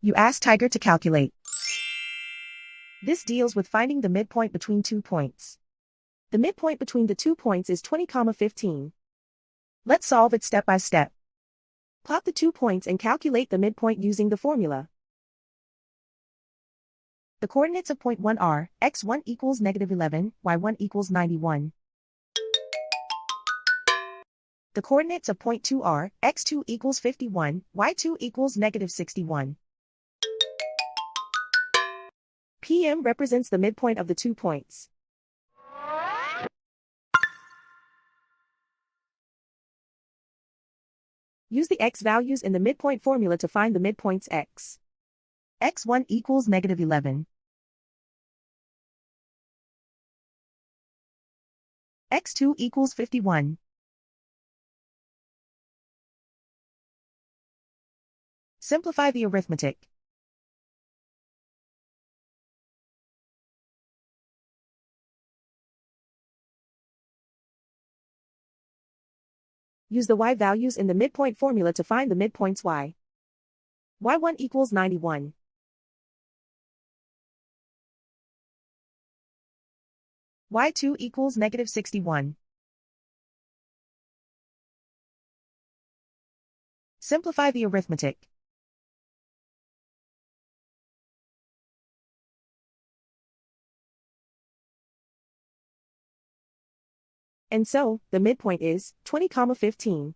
You ask Tiger to calculate. This deals with finding the midpoint between 2 points. The midpoint between the 2 points is 20, 15. Let's solve it step by step. Plot the 2 points and calculate the midpoint using the formula. The coordinates of point 1 are, x1 equals -11, y1 equals 91. The coordinates of point 2 are, x2 equals 51, y2 equals -61. PM represents the midpoint of the 2 points. Use the x values in the midpoint formula to find the midpoints x. x1 equals -11. x2 equals 51. Simplify the arithmetic. Use the y values in the midpoint formula to find the midpoints y. y1 equals 91. y2 equals -61. Simplify the arithmetic. And so, the midpoint is 20, 15.